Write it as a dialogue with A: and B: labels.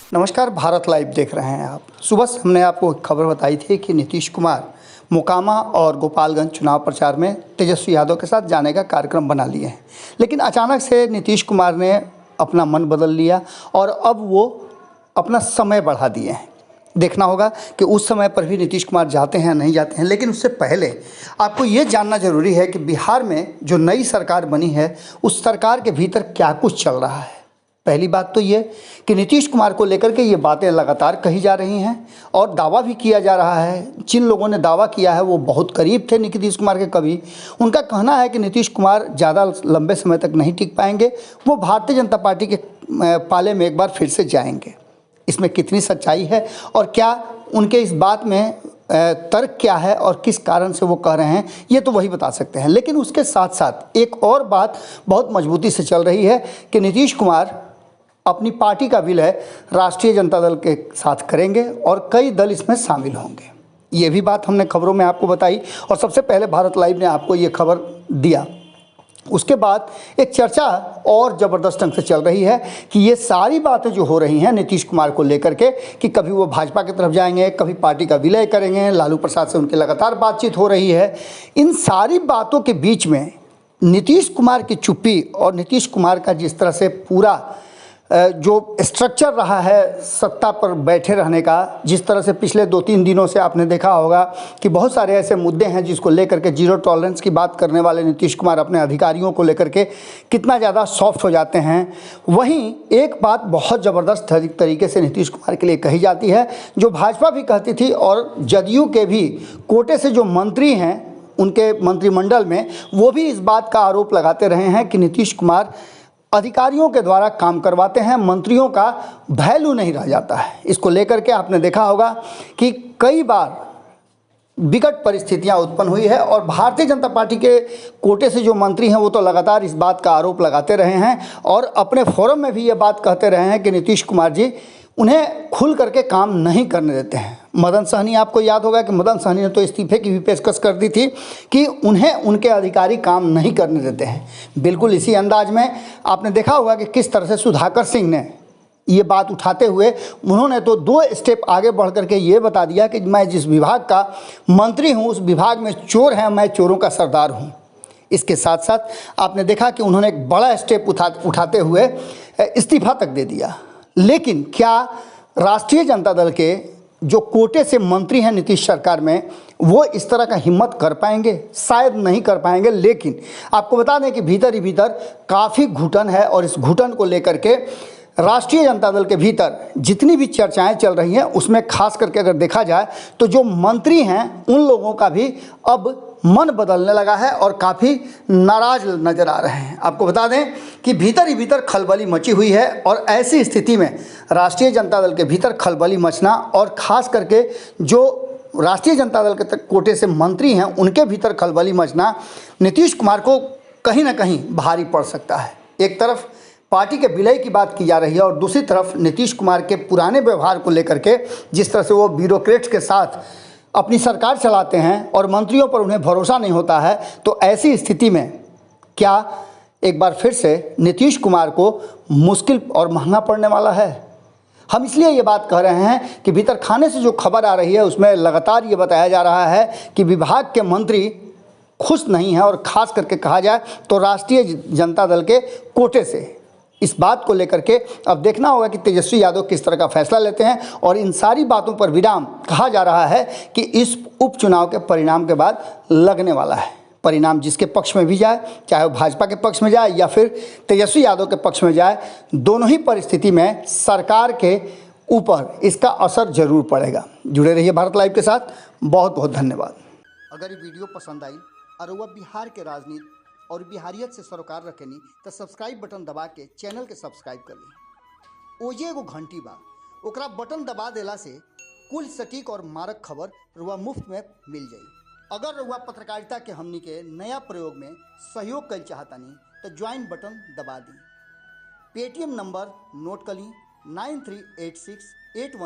A: नमस्कार, भारत लाइव देख रहे हैं आप। सुबह से हमने आपको एक खबर बताई थी कि नीतीश कुमार मोकामा और गोपालगंज चुनाव प्रचार में तेजस्वी यादव के साथ जाने का कार्यक्रम बना लिए हैं, लेकिन अचानक से नीतीश कुमार ने अपना मन बदल लिया और अब वो अपना समय बढ़ा दिए हैं। देखना होगा कि उस समय पर भी नीतीश कुमार जाते हैं या नहीं जाते हैं, लेकिन उससे पहले आपको ये जानना ज़रूरी है कि बिहार में जो नई सरकार बनी है उस सरकार के भीतर क्या कुछ चल रहा है। पहली बात तो ये कि नीतीश कुमार को लेकर के ये बातें लगातार कही जा रही हैं और दावा भी किया जा रहा है। जिन लोगों ने दावा किया है वो बहुत करीब थे नीतीश कुमार के कभी। उनका कहना है कि नीतीश कुमार ज़्यादा लंबे समय तक नहीं टिक पाएंगे, वो भारतीय जनता पार्टी के पाले में एक बार फिर से जाएंगे। इसमें कितनी सच्चाई है और क्या उनके इस बात में तर्क क्या है और किस कारण से वो कह रहे हैं, ये तो वही बता सकते हैं। लेकिन उसके साथ साथ एक और बात बहुत मजबूती से चल रही है कि नीतीश कुमार अपनी पार्टी का विलय राष्ट्रीय जनता दल के साथ करेंगे और कई दल इसमें शामिल होंगे। ये भी बात हमने खबरों में आपको बताई और सबसे पहले भारत लाइव ने आपको ये खबर दिया। उसके बाद एक चर्चा और ज़बरदस्त ढंग से चल रही है कि ये सारी बातें जो हो रही हैं नीतीश कुमार को लेकर के कि कभी वो भाजपा की तरफ जाएंगे, कभी पार्टी का विलय करेंगे, लालू प्रसाद से उनकी लगातार बातचीत हो रही है। इन सारी बातों के बीच में नीतीश कुमार की चुप्पी और नीतीश कुमार का जिस तरह से पूरा जो स्ट्रक्चर रहा है सत्ता पर बैठे रहने का, जिस तरह से पिछले 2-3 दिनों से आपने देखा होगा कि बहुत सारे ऐसे मुद्दे हैं जिसको लेकर के जीरो टॉलरेंस की बात करने वाले नीतीश कुमार अपने अधिकारियों को लेकर के कितना ज़्यादा सॉफ्ट हो जाते हैं। वहीं एक बात बहुत ज़बरदस्त तरीके से नीतीश कुमार के लिए कही जाती है, जो भाजपा भी कहती थी और जदयू के भी कोटे से जो मंत्री हैं उनके मंत्रिमंडल में वो भी इस बात का आरोप लगाते रहे हैं कि नीतीश कुमार अधिकारियों के द्वारा काम करवाते हैं, मंत्रियों का वैल्यू नहीं रह जाता है। इसको लेकर के आपने देखा होगा कि कई बार विकट परिस्थितियां उत्पन्न हुई है और भारतीय जनता पार्टी के कोटे से जो मंत्री हैं वो तो लगातार इस बात का आरोप लगाते रहे हैं और अपने फोरम में भी ये बात कहते रहे हैं कि नीतीश कुमार जी उन्हें खुल करके काम नहीं करने देते हैं। मदन सहनी, आपको याद होगा कि मदन सहनी ने तो इस्तीफे की भी पेशकश कर दी थी कि उन्हें उनके अधिकारी काम नहीं करने देते हैं। बिल्कुल इसी अंदाज में आपने देखा होगा कि किस तरह से सुधाकर सिंह ने ये बात उठाते हुए उन्होंने तो 2 स्टेप आगे बढ़ करके ये बता दिया कि मैं जिस विभाग का मंत्री हूँ उस विभाग में चोर हैं, मैं चोरों का सरदार हूँ। इसके साथ साथ आपने देखा कि उन्होंने एक बड़ा स्टेप उठाते हुए इस्तीफा तक दे दिया। लेकिन क्या राष्ट्रीय जनता दल के जो कोटे से मंत्री हैं नीतीश सरकार में वो इस तरह का हिम्मत कर पाएंगे? शायद नहीं कर पाएंगे। लेकिन आपको बता दें कि भीतर ही भीतर काफ़ी घुटन है और इस घुटन को लेकर के राष्ट्रीय जनता दल के भीतर जितनी भी चर्चाएं चल रही हैं उसमें खास करके अगर देखा जाए तो जो मंत्री हैं उन लोगों का भी अब मन बदलने लगा है और काफ़ी नाराज नज़र आ रहे हैं। आपको बता दें कि भीतर ही भीतर खलबली मची हुई है और ऐसी स्थिति में राष्ट्रीय जनता दल के भीतर खलबली मचना और ख़ास करके जो राष्ट्रीय जनता दल के कोटे से मंत्री हैं उनके भीतर खलबली मचना नीतीश कुमार को कहीं ना कहीं भारी पड़ सकता है। एक तरफ पार्टी के विलय की बात की जा रही है और दूसरी तरफ नीतीश कुमार के पुराने व्यवहार को लेकर के जिस तरह से वो ब्यूरोक्रेट्स के साथ अपनी सरकार चलाते हैं और मंत्रियों पर उन्हें भरोसा नहीं होता है, तो ऐसी स्थिति में क्या एक बार फिर से नीतीश कुमार को मुश्किल और महंगा पड़ने वाला है? हम इसलिए ये बात कह रहे हैं कि भीतर खाने से जो खबर आ रही है उसमें लगातार ये बताया जा रहा है कि विभाग के मंत्री खुश नहीं हैं और ख़ास करके कहा जाए तो राष्ट्रीय जनता दल के कोटे से। इस बात को लेकर के अब देखना होगा कि तेजस्वी यादव किस तरह का फैसला लेते हैं और इन सारी बातों पर विराम कहा जा रहा है कि इस उपचुनाव के परिणाम के बाद लगने वाला है। परिणाम जिसके पक्ष में भी जाए, चाहे वो भाजपा के पक्ष में जाए या फिर तेजस्वी यादव के पक्ष में जाए, दोनों ही परिस्थिति में सरकार के ऊपर इसका असर जरूर पड़ेगा। जुड़े रहिए भारत लाइव के साथ। बहुत बहुत धन्यवाद। अगर ये वीडियो पसंद आई और वह बिहार के राजनीति और बिहारियत से सरोकार रखेनी तो सब्सक्राइब बटन दबा के चैनल के सब्सक्राइब कर ली। ओजे एगो घंटी बा, ओकरा बटन दबा देला से कुल सटीक और मारक खबर रुआ मुफ्त में मिल जाई। अगर रुआ पत्रकारिता के हमनी के नया प्रयोग में सहयोग कर चाहतानी तो ज्वाइन बटन दबा दी। पेटीएम नंबर नोट कर ली 938681